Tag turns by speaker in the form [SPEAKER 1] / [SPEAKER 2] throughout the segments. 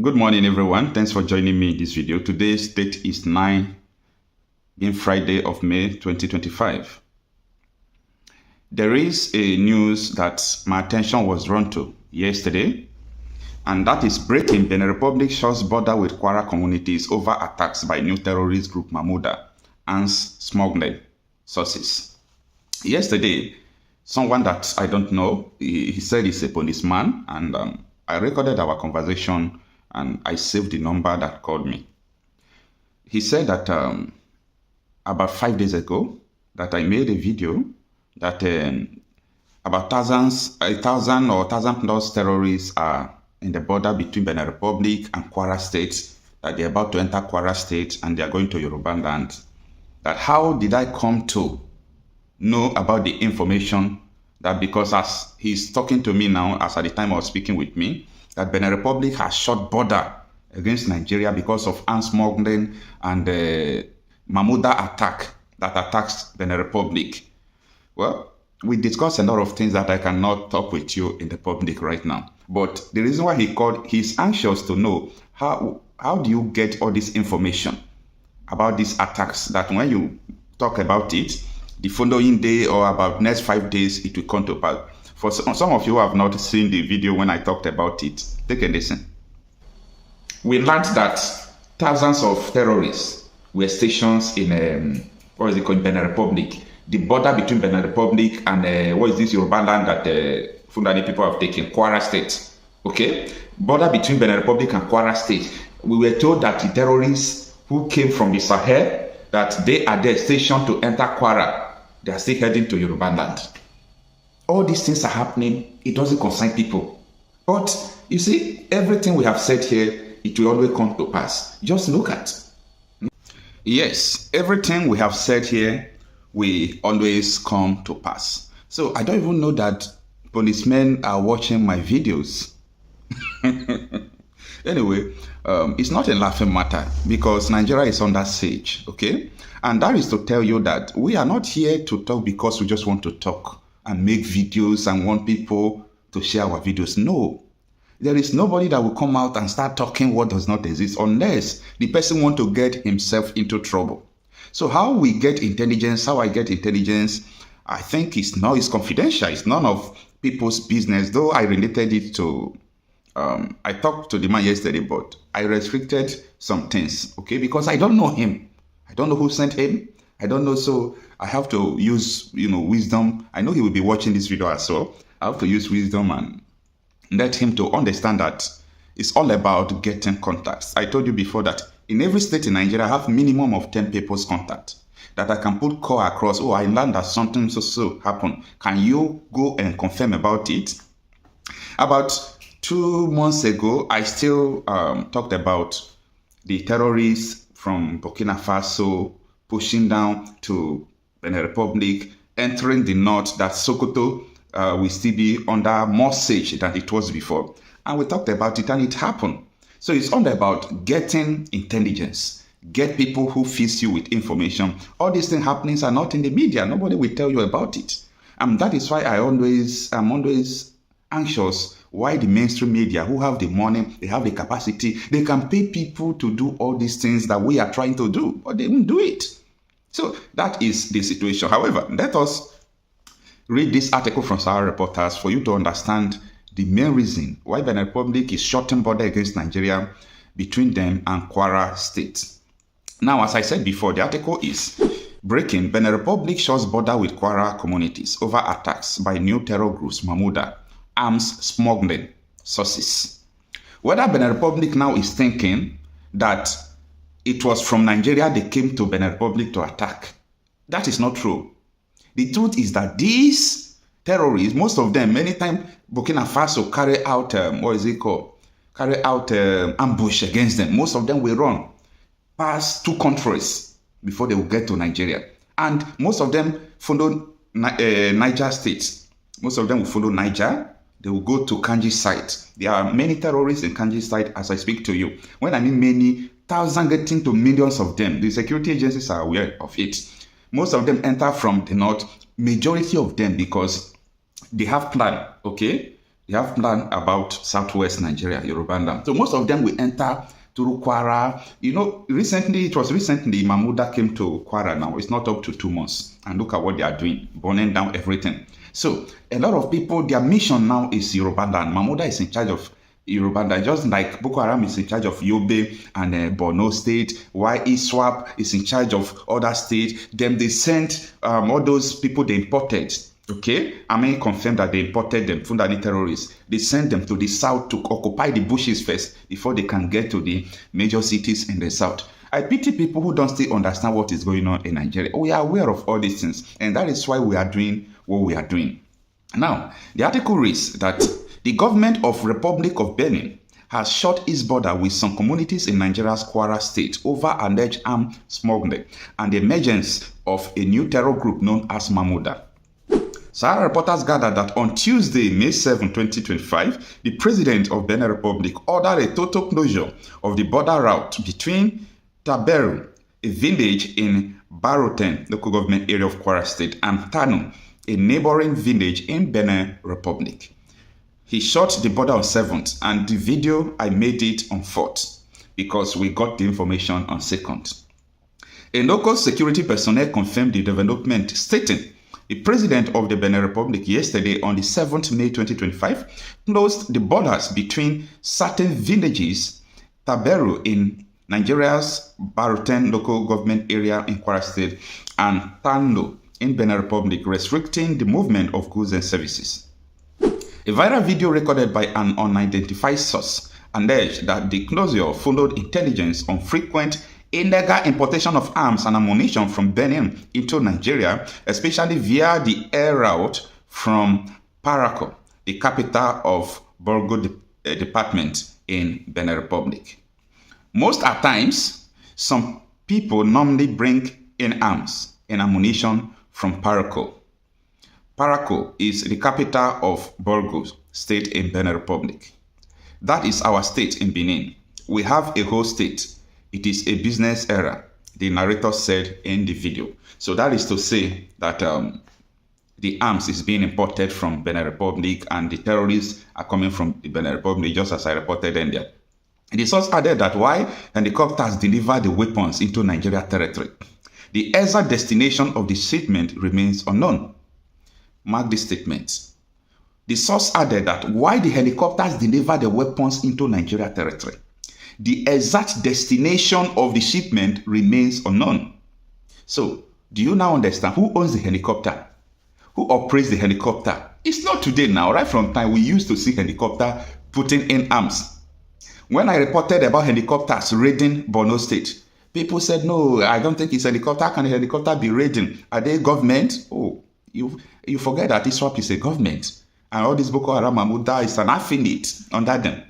[SPEAKER 1] Good morning, everyone. Thanks for joining me in this video. Today's date is 9, being Friday of May 2025. There is a news that my attention was drawn to yesterday, and that is breaking. Benin Republic shuts border with Kwara communities over attacks by new terrorist group Mahmuda and smuggling sources. Yesterday, someone that I don't know, he said he's a policeman, and I recorded our conversation and I saved the number that called me. He said that about 5 days ago that I made a video that about 1,000 or 1,000 plus terrorists are in the border between Benin Republic and Kwara State, that they're about to enter Kwara State and they're going to Yoruba land. That how did I come to know about the information? That because as he's talking to me now, as at the time I was speaking with me, that Benin Republic has shut border against Nigeria because of arms smuggling and the Mahmuda attack that attacks Benin Republic. Well, we discussed a lot of things that I cannot talk with you in the public right now. But the reason why he called, he's anxious to know how do you get all this information about these attacks, that when you talk about it, the following day or about next 5 days, it will come to pass. For some of you who have not seen the video when I talked about it, take a listen. We learned that thousands of terrorists were stationed in, Benin Republic. The border between Benin Republic and, Yoruba land that Fulani people have taken, Kwara State. Okay? Border between Benin Republic and Kwara State. We were told that the terrorists who came from the Sahel, that they are there stationed to enter Kwara. They are still heading to Yoruba land. All these things are happening. It doesn't concern people. But you see, everything we have said here, it will always come to pass. Just look at. Yes, everything we have said here will always come to pass. So I don't even know that policemen are watching my videos. Anyway, it's not a laughing matter because Nigeria is under siege, okay? And that is to tell you that we are not here to talk because we just want to talk and make videos and want people to share our videos. No, there is nobody that will come out and start talking what does not exist unless the person wants to get himself into trouble. So how we get intelligence, how I get intelligence, I think it's confidential. It's none of people's business, though I related it to, I talked to the man yesterday, but I restricted some things, okay, because I don't know him. I don't know who sent him. I don't know, so I have to use, wisdom. I know he will be watching this video as well. I have to use wisdom and let him to understand that it's all about getting contacts. I told you before that in every state in Nigeria, I have minimum of 10 people's contact that I can put call across. Oh, I learned that something so happened. Can you go and confirm about it? About 2 months ago, I still talked about the terrorists from Burkina Faso pushing down to Benin Republic, entering the north, that Sokoto will still be under more siege than it was before. And we talked about it and it happened. So it's all about getting intelligence, get people who feed you with information. All these things happenings are not in the media. Nobody will tell you about it. And that is why I'm always anxious why the mainstream media, who have the money, they have the capacity, they can pay people to do all these things that we are trying to do, but they won't do it. So that is the situation. However, let us read this article from Sahara Reporters for you to understand the main reason why Benin Republic is shutting border against Nigeria between them and Kwara State. Now, as I said before, the article is breaking. Benin Republic shuts border with Kwara communities over attacks by new terror groups Mahmuda, arms smuggling sources. Whether Benin Republic now is thinking that it was from Nigeria they came to Benin Republic to attack, that is not true. The truth is that these terrorists, most of them, many times Burkina Faso carry out, ambush against them. Most of them will run past 2 countries before they will get to Nigeria. And most of them follow Niger State. Most of them will follow Niger. They will go to Kanji site. There are many terrorists in Kanji site as I speak to you. When I mean many, thousands getting to millions of them. The security agencies are aware of it. Most of them enter from the north, majority of them because they have plan, okay, They have plan about southwest Nigeria, Yoruba land. So most of them will enter through Kwara. You know, recently, Mahmuda came to Kwara now. It's not up to 2 months. And look at what they are doing, burning down everything. So a lot of people, their mission now is Yoruba land. Mahmuda is in charge of Yoruba land, just like Boko Haram is in charge of Yobe and Borno State, while ISWAP is in charge of other states. Then they sent all those people they imported. Okay, I mean, confirm that they imported them, Fulani terrorists. They sent them to the south to occupy the bushes first before they can get to the major cities in the south. I pity people who don't still understand what is going on in Nigeria. We are aware of all these things, and that is why we are doing what we are doing. Now, the article reads that the government of Republic of Benin has shut its border with some communities in Nigeria's Kwara state over alleged armed smuggling and the emergence of a new terror group known as Mahmuda. Sahara reporters gathered that on Tuesday, May 7, 2025, the president of Benin Republic ordered a total closure of the border route between Taberu, a village in Baroten, local government area of Kwara State, and Tano, a neighboring village in Benin Republic. He shot the border on 7th, and the video, I made it on 4th because we got the information on 2nd. A local security personnel confirmed the development, stating the president of the Benin Republic yesterday on the 7th May 2025 closed the borders between certain villages, Taberu in Nigeria's Baroten local government area in Kwara State and Tando in Benin Republic, restricting the movement of goods and services. A viral video recorded by an unidentified source alleged that the closure followed intelligence on frequent illegal importation of arms and ammunition from Benin into Nigeria, especially via the air route from Parakou, the capital of Borgo department in Benin Republic. Most at times, some people normally bring in arms and ammunition from Parakou. Parakou is the capital of Borgo state in Benin Republic. That is our state in Benin. We have a whole state. It is a business area, the narrator said in the video. So that is to say that the arms is being imported from Benin Republic and the terrorists are coming from the Benin Republic, just as I reported earlier. The source added that while helicopters deliver the weapons into Nigeria territory, the exact destination of the shipment remains unknown. Mark this statement. The source added that while the helicopters deliver the weapons into Nigeria territory, the exact destination of the shipment remains unknown. So, do you now understand who owns the helicopter? Who operates the helicopter? It's not today now. Right from time we used to see helicopter putting in arms. When I reported about helicopters raiding Borno State, people said, no, I don't think it's helicopter. How can a helicopter be raiding? Are they government? Oh, you forget that ISWAP is a government. And all this Boko Haram Mahmuda is an affiliate under them.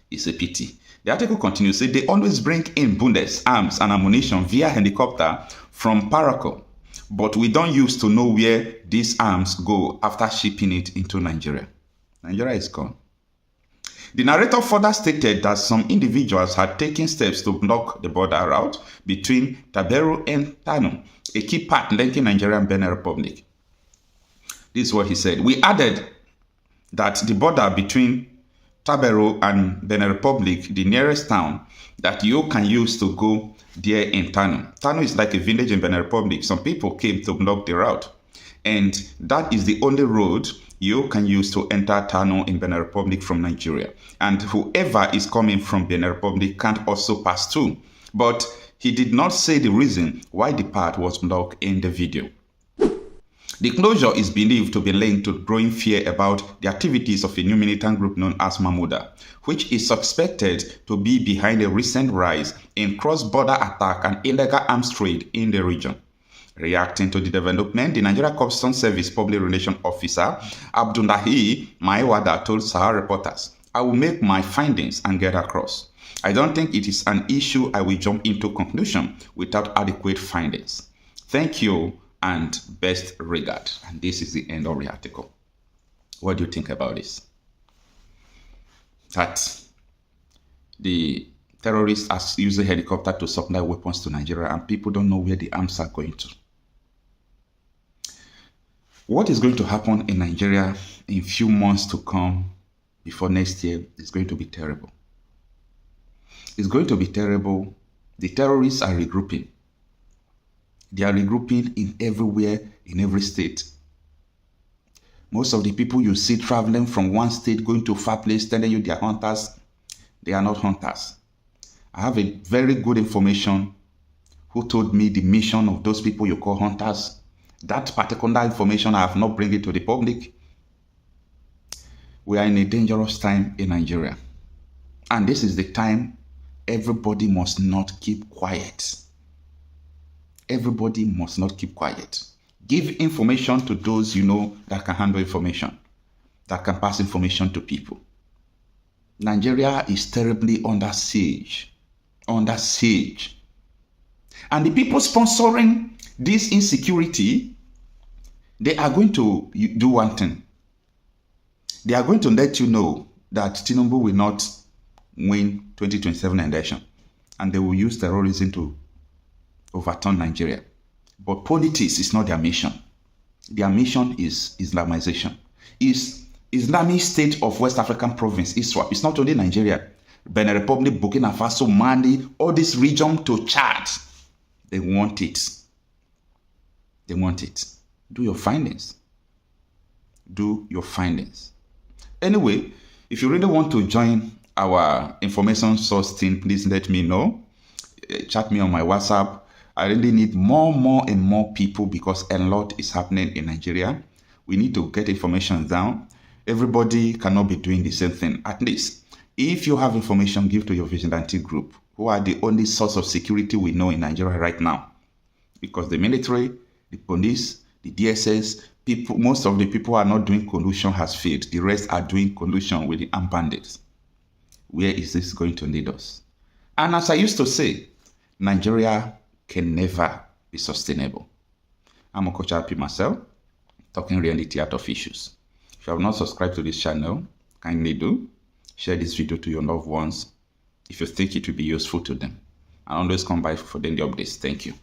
[SPEAKER 1] It's a pity. The article continues, say they always bring in bundes, arms, and ammunition via helicopter from Parakou, but we don't used to know where these arms go after shipping it into Nigeria. Nigeria is gone. The narrator further stated that some individuals had taken steps to block the border route between Taberu and Tano, a key part linking Nigeria and Benin Republic. This is what he said. We added that the border between Taberu and Benin Republic, the nearest town that you can use to go there in Tano. Tano is like a village in Benin Republic. Some people came to block the route. And that is the only road you can use to enter Tano in Benin Republic from Nigeria. And whoever is coming from Benin Republic can't also pass through. But he did not say the reason why the path was blocked in the video. The closure is believed to be linked to growing fear about the activities of a new militant group known as Mahmuda, which is suspected to be behind a recent rise in cross-border attack and illegal arms trade in the region. Reacting to the development, the Nigeria Customs Service Public Relations Officer Abdullahi Maiwada told Sahara reporters, I will make my findings and get across. I don't think it is an issue I will jump into conclusion without adequate findings. Thank you and best regard. And this is the end of the article. What do you think about this? That the terrorists are using helicopter to supply weapons to Nigeria and people don't know where the arms are going to. What is going to happen in Nigeria in few months to come before next year is going to be terrible. It's going to be terrible. The terrorists are regrouping. They are regrouping in everywhere, in every state. Most of the people you see traveling from one state going to a far place telling you they are hunters, they are not hunters. I have a very good information who told me the mission of those people you call hunters. That particular information I have not bring it to the public. We are in a dangerous time in Nigeria. And this is the time everybody must not keep quiet. Everybody must not keep quiet. Give information to those you know that can handle information, that can pass information to people. Nigeria is terribly under siege. Under siege. And the people sponsoring this insecurity, they are going to do one thing. They are going to let you know that Tinubu will not win 2027 election. And they will use terrorism to overturn Nigeria. But politics is not their mission. Their mission is Islamization. Is Islamic State of West African Province, ISWAP. It's not only Nigeria. Benin Republic, Burkina Faso, Mali, all this region to Chad. They want it. They want it. Do your findings. Do your findings. Anyway, if you really want to join our information source team, please let me know. Chat me on my WhatsApp. I really need more and more people because a lot is happening in Nigeria. We need to get information down. Everybody cannot be doing the same thing. At least, if you have information, give to your vigilante group, who are the only source of security we know in Nigeria right now. Because the military, the police, the DSS, people, most of the people who are not doing collusion has failed. The rest are doing collusion with the armed bandits. Where is this going to lead us? And as I used to say, Nigeria can never be sustainable. I'm Okocha Marcel, talking reality out of issues. If you have not subscribed to this channel, kindly do. Share this video to your loved ones if you think it will be useful to them. And always come by for the updates. Thank you.